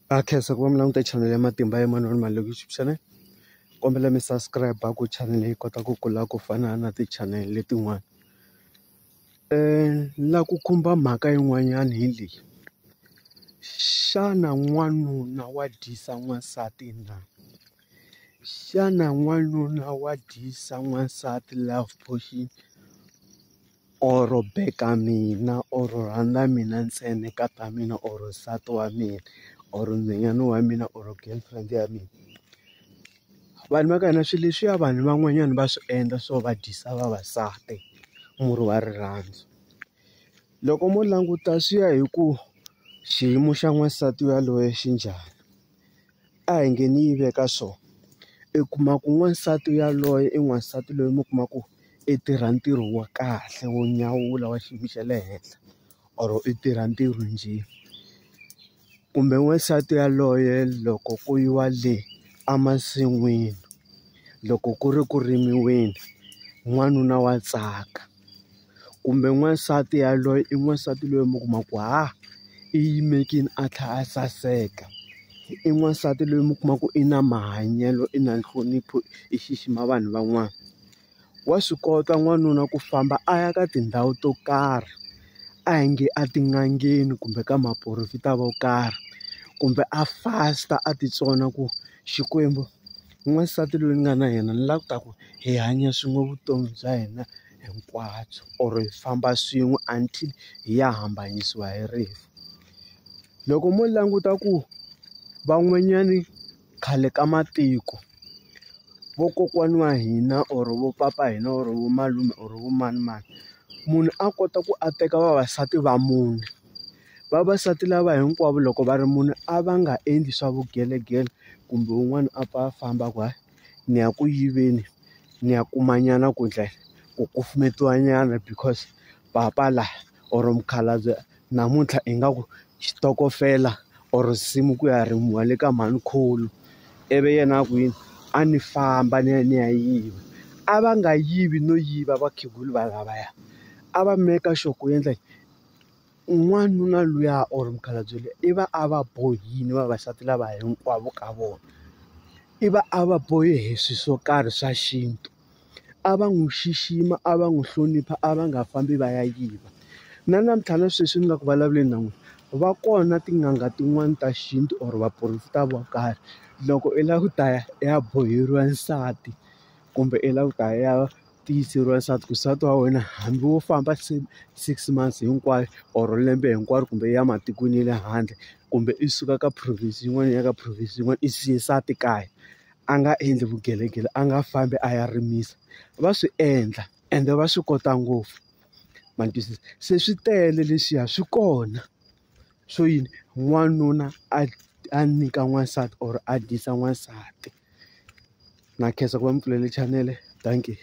Khensa ku va mi languta channel ya Matimba Emmanuel Maluleke YouTube channel. Kombela mi subscribe ku channel yi kota ku kula ku fana na ti-channel letin'wana. La ku khumba mhaka yin'wanyana hi leyi. Xana n'wanuna wa dyisa n'wansati na? Xana n'wanuna wa dyisa n'wansati love potion or beka mina or rhandza mina ntsena ka ta mina or nsati wa mina or ndzeyana wa mina or girlfriend ya mina? Vanhu va ka hina swilo leswiya vanhu van'wanyana va swi endla swo va dyisa vavasati murhi wa rirhandzu. Loko mo languta swi ya hi ku xiyimo xa n'wansati yaloye xi njhani. A hi ngheni yi veka so i kuma ku n'wansati yaloye i n'wansati loyi mi kuma ku i tirha ntirho wa kahle wo nyawula wa xiyimo xa le henhla or i tirha ntirho njhe. Kumbe n'wansati yaloye loko ku yiwa le emasin'wini loko ku ri ku rimiweni n'wanuna wa tsaka. Kumbe n'wansati yaloye i n'wansati loyi mi kuma ku i yimekini a tlhela a saseka. I n'wansati loyi mi kuma ku i na mahanyelo i na nhlonipho i xixima vanhu van'wana. Wa swi kota n'wanuna ku famba a ya ka tindhawu to karhi a hi nge a tin'angeni kumbe ka maporofita vo karhi kumbe a fasta a titsona ku Xikwembu n'wansati loyi ni nga na yena ni lava ku ta ku hi hanya swin'we vutomi bya hina hinkwabyo or hi famba swin'we until hi ya hambanyisiwa hi rifu. Loko mo languta ku van'wanyani khale ka matiko vokokwani wa hina or vo papa hina or vo malume or vo manimani munhu a kota ku a teka vavasati va mune. Vavasati lava hinkwavo loko va ri mune a va nga endli swa vugelegele kumbe wun'wana a pfa a famba ku ni ya ku yiveni ni ya kuma nyana ku ndlela ku kufumetiwa nyana because papa la or mukhalabye namuntlha i nga ku xitokofela or nsimu ku ya rimiwa le ka mhanikhulu ivi yena a ku yini a ni famba ni ya yiva. A va nga yivi no yiva vakhegula va lavaya a va make sure ku endla n'wanuna luya or mukhalabye luya i va a va bohile vavasati lava hinkwavo ka vona. I va a va bohe hi swilo swo karhi swa xintu. A va n'wi xixima a va n'wi hlonipha a va nga fambi va ya yiva. Na namuntlha na sweswi ni nga ku vulavuleni na n'wina va kona tin'anga tin'wani ta xintu or vaporofita vo karhi loko i lava ku ta ya boheriwa nsati kumbe i lava ku ta ya tiyiseriwa nsati ku nsati wa wena hambi wo famba 6 months hinkwayo or lembe hinkwaro kumbe ya matikweni ya le handle kumbe i suka ka province yin'wana ya ka province yin'wana i siye nsati kaya a nga endli vugelegele a nga fambi a ya rimisa. Va swi endla ende va swi kota ngopfu ma twisisa. Se swi tele leswiya swi kona swo yini n'wanuna a nyika n'wansati or a dyisa n'wansati. Na khensa ku va mi pfulele chanele. Dankie.